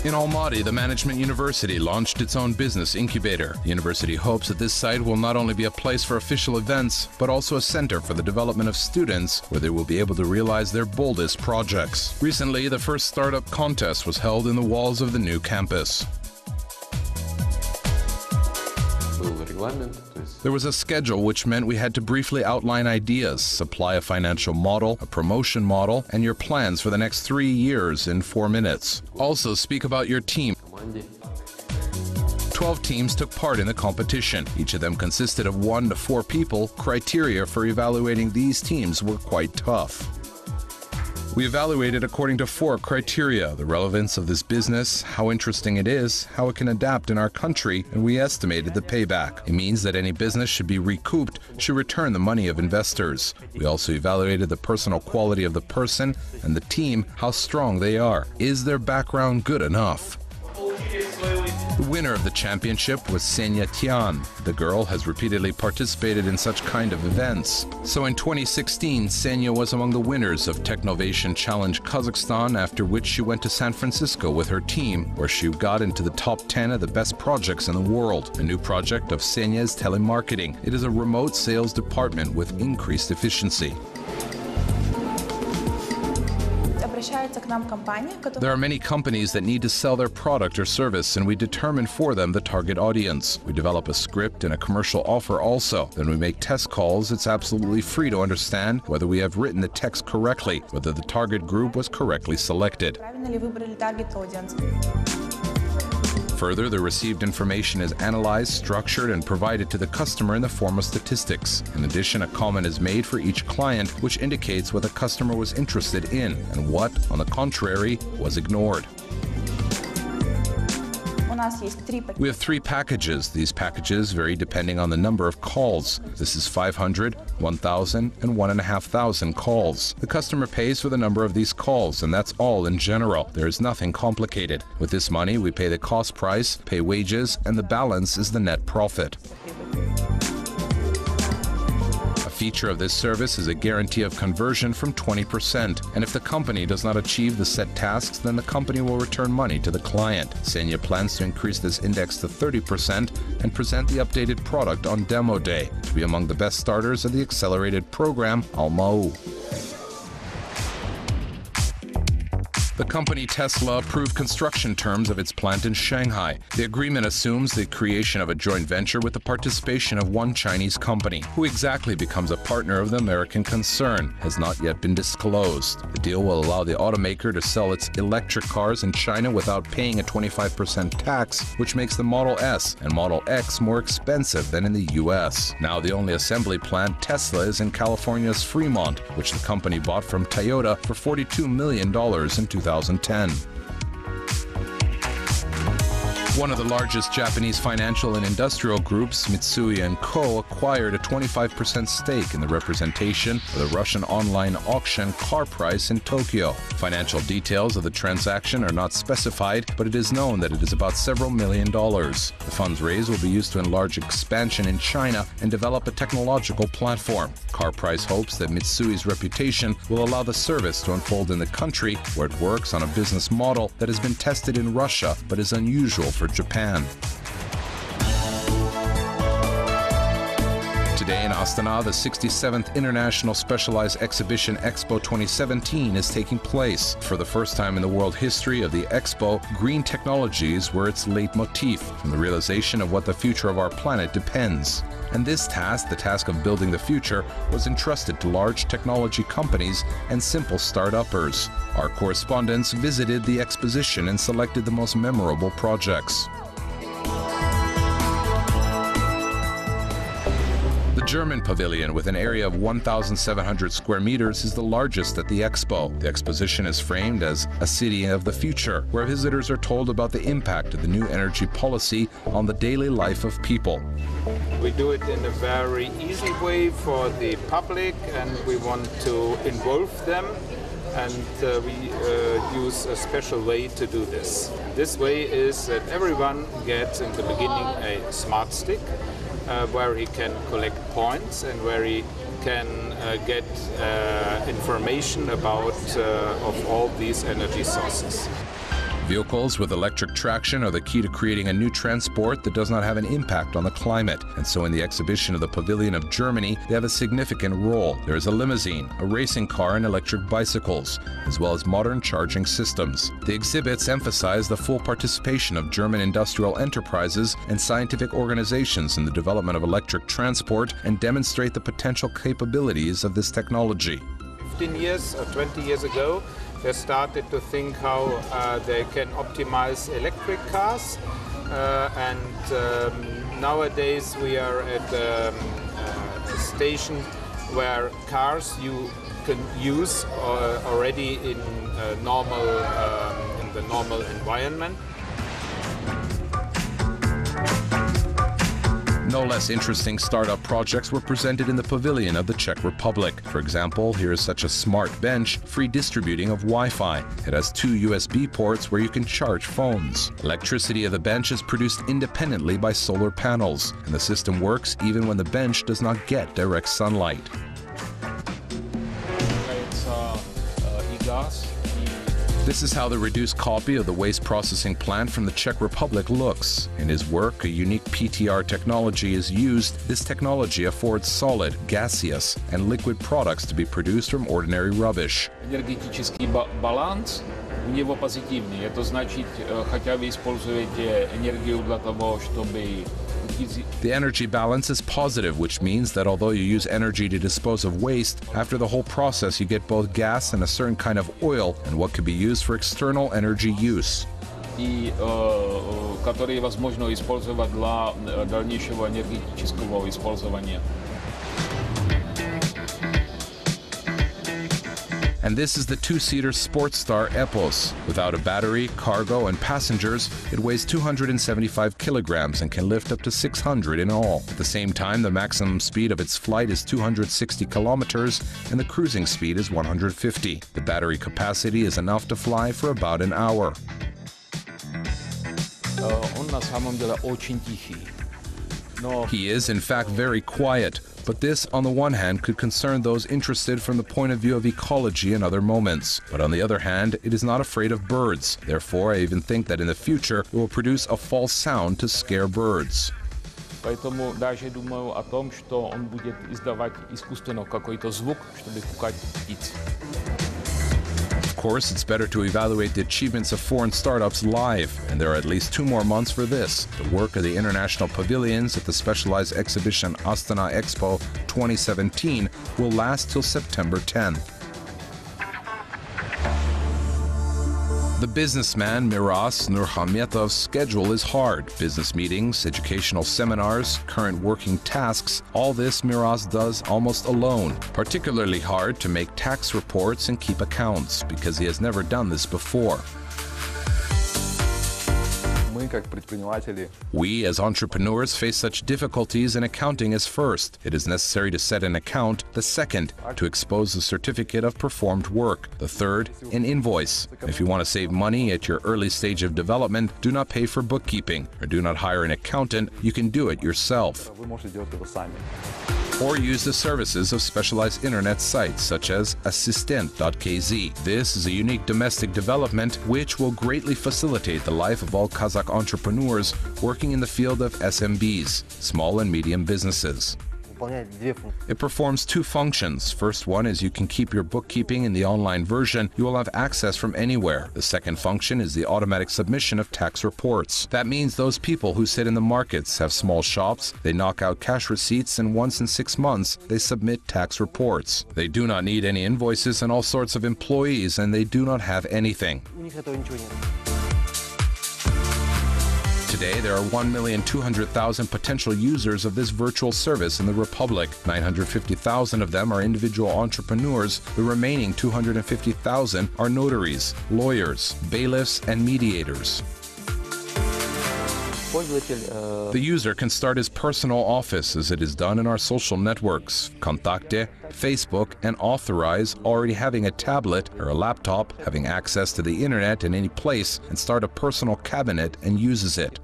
In Almaty, the Management University launched its own business incubator. The university hopes that this site will not only be a place for official events, but also a center for the development of students where they will be able to realize their boldest projects. Recently, the first startup contest was held in the walls of the new campus. There was a schedule which meant we had to briefly outline ideas, supply a financial model, a promotion model, and your plans for the next 3 years in 4 minutes. Also speak about your team. 12 teams took part in the competition. Each of them consisted of 1 to 4 people. Criteria for evaluating these teams were quite tough. We evaluated according to 4 criteria: the relevance of this business, how interesting it is, how it can adapt in our country, and we estimated the payback. It means that any business should be recouped, should return the money of investors. We also evaluated the personal quality of the person and the team, how strong they are. Is their background good enough? The winner of the championship was Senya Tian. The girl has repeatedly participated in such kind of events. So in 2016, Senya was among the winners of Technovation Challenge Kazakhstan, after which she went to San Francisco with her team, where she got into the top 10 of the best projects in the world. A new project of Senya is telemarketing. It is a remote sales department with increased efficiency. There are many companies that need to sell their product or service, and we determine for them the target audience. We develop a script and a commercial offer also. Then we make test calls. It's absolutely free to understand whether we have written the text correctly, whether the target group was correctly selected. Further, the received information is analyzed, structured, and provided to the customer in the form of statistics. In addition, a comment is made for each client, which indicates what the customer was interested in and what, on the contrary, was ignored. We have 3 packages. These packages vary depending on the number of calls. This is 500, 1,000, and 1,500 calls. The customer pays for the number of these calls, and that's all in general. There is nothing complicated. With this money, we pay the cost price, pay wages, and the balance is the net profit. A feature of this service is a guarantee of conversion from 20%, and if the company does not achieve the set tasks, then the company will return money to the client. Senya plans to increase this index to 30% and present the updated product on demo day to be among the best starters of the accelerated program Almau. The company Tesla approved construction terms of its plant in Shanghai. The agreement assumes the creation of a joint venture with the participation of 1 Chinese company. Who exactly becomes a partner of the American concern has not yet been disclosed. The deal will allow the automaker to sell its electric cars in China without paying a 25% tax, which makes the Model S and Model X more expensive than in the US. Now the only assembly plant Tesla is in California's Fremont, which the company bought from Toyota for $42 million in 2010. One of the largest Japanese financial and industrial groups, Mitsui & Co., acquired a 25% stake in the representation of the Russian online auction car price in Tokyo. Financial details of the transaction are not specified, but it is known that it is about several $million. The funds raised will be used to enlarge expansion in China and develop a technological platform. Car Price hopes that Mitsui's reputation will allow the service to unfold in the country, where it works on a business model that has been tested in Russia but is unusual for Japan. Today in Astana, the 67th International Specialized Exhibition Expo 2017 is taking place. For the first time in the world history of the Expo, green technologies were its leitmotif, from the realization of what the future of our planet depends. And this task, the task of building the future, was entrusted to large technology companies and simple start-uppers. Our correspondents visited the exposition and selected the most memorable projects. The German pavilion, with an area of 1,700 square meters, is the largest at the Expo. The exposition is framed as a city of the future, where visitors are told about the impact of the new energy policy on the daily life of people. We do it in a very easy way for the public, and we want to involve them, and we use a special way to do this. This way is that everyone gets in the beginning a smart stick, where he can collect points and where he can get information about of all these energy sources. Vehicles with electric traction are the key to creating a new transport that does not have an impact on the climate. And so in the exhibition of the Pavilion of Germany, they have a significant role. There is a limousine, a racing car, and electric bicycles, as well as modern charging systems. The exhibits emphasize the full participation of German industrial enterprises and scientific organizations in the development of electric transport and demonstrate the potential capabilities of this technology. 15 years or 20 years ago, they started to think how they can optimize electric cars, and nowadays we are at a station where cars you can use already in the normal environment. No less interesting startup projects were presented in the pavilion of the Czech Republic. For example, here is such a smart bench, free distributing of Wi-Fi. It has 2 USB ports where you can charge phones. Electricity of the bench is produced independently by solar panels, and the system works even when the bench does not get direct sunlight. This is how the reduced copy of the waste processing plant from the Czech Republic looks. In his work, a unique PTR technology is used. This technology affords solid, gaseous, and liquid products to be produced from ordinary rubbish. Energetický balans u него позитивный. Это значит, хотя вы используете энергию для того, чтобы The energy balance is positive, which means that although you use energy to dispose of waste, after the whole process you get both gas and a certain kind of oil and what could be used for external energy use. И которые возможно использовать для дальнейшего энергетического использования. And this is the 2-seater Sportstar Epos. Without a battery, cargo, and passengers, it weighs 275 kilograms and can lift up to 600 in all. At the same time, the maximum speed of its flight is 260 kilometers and the cruising speed is 150. The battery capacity is enough to fly for about an hour. Он на самом деле очень тихий. He is, in fact, very quiet. But this, on the one hand, could concern those interested from the point of view of ecology and other moments. But on the other hand, it is not afraid of birds. Therefore, I even think that in the future, it will produce a false sound to scare birds. Поэтому даже думаю о том, что он будет издавать искусственно какой-то звук, чтобы пугать птиц. Of course, it's better to evaluate the achievements of foreign startups live, and there are at least 2 more months for this. The work of the international pavilions at the specialized exhibition Astana Expo 2017 will last till September 10th. The businessman Miras Nurhametov's schedule is hard. Business meetings, educational seminars, current working tasks, all this Miras does almost alone. Particularly hard to make tax reports and keep accounts, because he has never done this before. We, as entrepreneurs, face such difficulties, and accounting is first. It is necessary to set an account. The second, to expose a certificate of performed work. The third, an invoice. If you want to save money at your early stage of development, do not pay for bookkeeping, or do not hire an accountant. You can do it yourself. Or use the services of specialized internet sites such as assistent.kz. This is a unique domestic development which will greatly facilitate the life of all Kazakh entrepreneurs working in the field of SMBs, small and medium businesses. It performs 2 functions. First one is you can keep your bookkeeping in the online version. You will have access from anywhere. The second function is the automatic submission of tax reports. That means those people who sit in the markets, have small shops, they knock out cash receipts, and once in 6 months they submit tax reports. They do not need any invoices and all sorts of employees, and they do not have anything. Today, there are 1,200,000 potential users of this virtual service in the Republic. 950,000 of them are individual entrepreneurs. The remaining 250,000 are notaries, lawyers, bailiffs, and mediators. The user can start his personal office as it is done in our social networks, Kontakte, Facebook, and authorize already having a tablet or a laptop, having access to the internet in any place, and start a personal cabinet and uses it.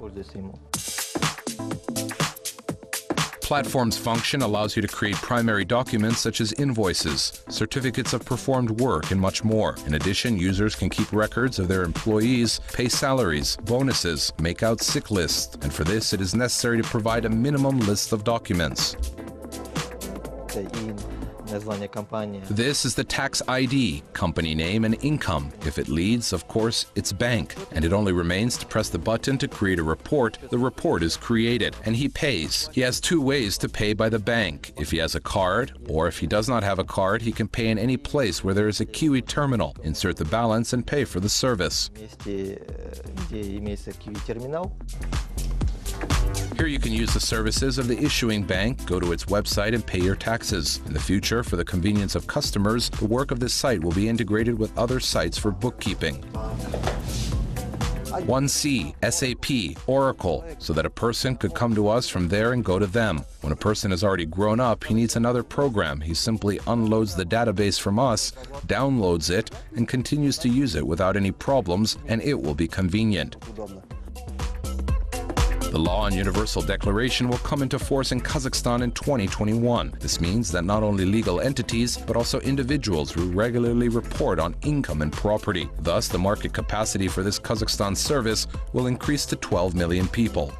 platform's function allows you to create primary documents such as invoices, certificates of performed work, and much more. In addition, users can keep records of their employees, pay salaries, bonuses, make out sick lists, and for this it is necessary to provide a minimum list of documents. This is the tax ID, company name and income. If it leads, of course, it's bank. And it only remains to press the button to create a report. The report is created, and he pays. He has two ways to pay by the bank. If he has a card, or if he does not have a card, he can pay in any place where there is a QE terminal, insert the balance, and pay for the service. Here you can use the services of the issuing bank, go to its website and pay your taxes. In the future, for the convenience of customers, the work of this site will be integrated with other sites for bookkeeping. 1C, SAP, Oracle, so that a person could come to us from there and go to them. When a person has already grown up, he needs another program. He simply unloads the database from us, downloads it, and continues to use it without any problems, and it will be convenient. The law on Universal Declaration will come into force in Kazakhstan in 2021. This means that not only legal entities, but also individuals will regularly report on income and property. Thus, the market capacity for this Kazakhstan service will increase to 12 million people.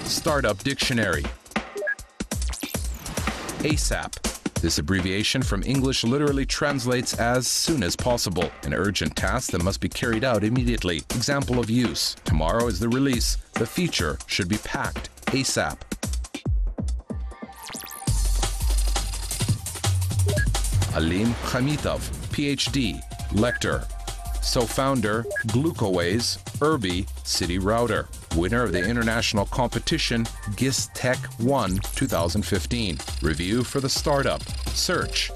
Startup Dictionary. ASAP. This abbreviation from English literally translates as soon as possible, an urgent task that must be carried out immediately. Example of use: tomorrow is the release. The feature should be packed ASAP. Alim Khamitov, PhD, lector. So-founder, Glucoways, Irby, City Router. Winner of the international competition GIS Tech 1 2015. Review for the startup. Search.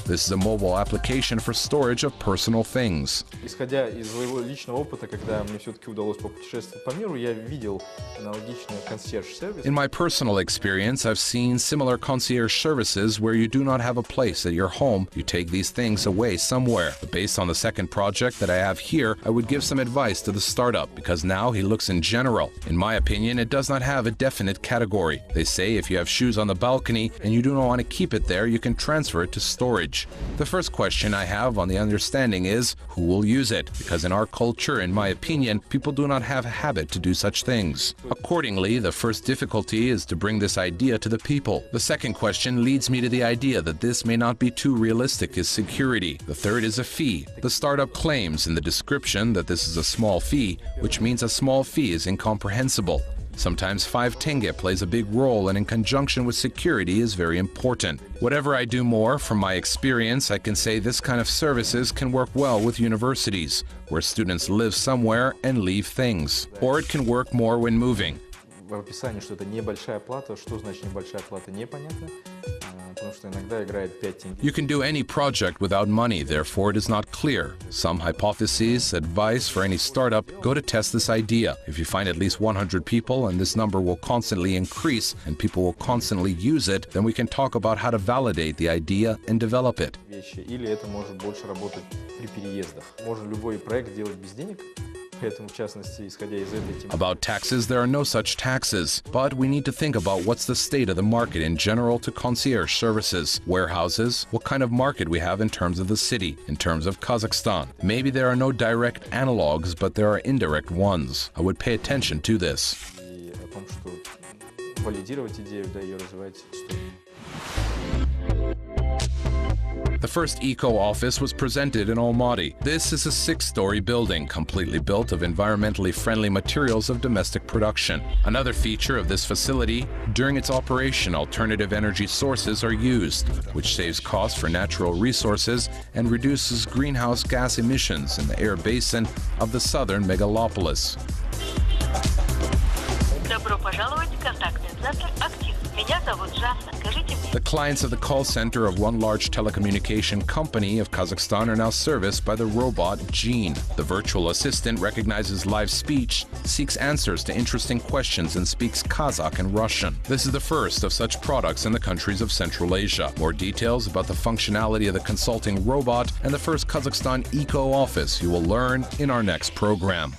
This is a mobile application for storage of personal things. Исходя из своего личного опыта, когда мне все-таки удалось попутешествовать по миру, я видел аналогичный консьерж-сервис. In my personal experience, I've seen similar concierge services where you do not have a place at your home, you take these things away somewhere. But based on the second project that I have here, I would give some advice to the startup, because now he looks in general. In my opinion, it does not have a definite category. They say if you have shoes on the balcony and you do not want to keep it there, you can transfer it to storage. The first question I have on the understanding is, who will use it? Because in our culture, in my opinion, people do not have a habit to do such things. Accordingly, the first difficulty is to bring this idea to the people. The second question leads me to the idea that this may not be too realistic is security. The third is a fee. The startup claims in the description that this is a small fee, which means a small fee is incomprehensible. Sometimes 5 tenge plays a big role, and in conjunction with security is very important. Whatever I do more, from my experience, I can say this kind of services can work well with universities, where students live somewhere and leave things. Or it can work more when moving. В описании, что это небольшая плата, что значит небольшая плата, непонятно, потому что иногда играет 5 тенге. You can do any project without money, therefore it is not clear. Some hypotheses, advice for any startup: go to test this idea. If you find at least 100 people and this number will constantly increase and people will constantly use it, then we can talk about how to validate the idea and develop it. Или это может больше работать при переездах. Можно любой проект делать без денег. About taxes, there are no such taxes, but we need to think about what's the state of the market in general to concierge services, warehouses, what kind of market we have in terms of the city, in terms of Kazakhstan. Maybe there are no direct analogs, but there are indirect ones. I would pay attention to this. The first eco-office was presented in Almaty. This is a 6-story building, completely built of environmentally friendly materials of domestic production. Another feature of this facility: during its operation, alternative energy sources are used, which saves costs for natural resources and reduces greenhouse gas emissions in the air basin of the southern megalopolis. The clients of the call center of one large telecommunication company of Kazakhstan are now serviced by the robot Gene. The virtual assistant recognizes live speech, seeks answers to interesting questions, and speaks Kazakh and Russian. This is the first of such products in the countries of Central Asia. More details about the functionality of the consulting robot and the first Kazakhstan Eco Office you will learn in our next program.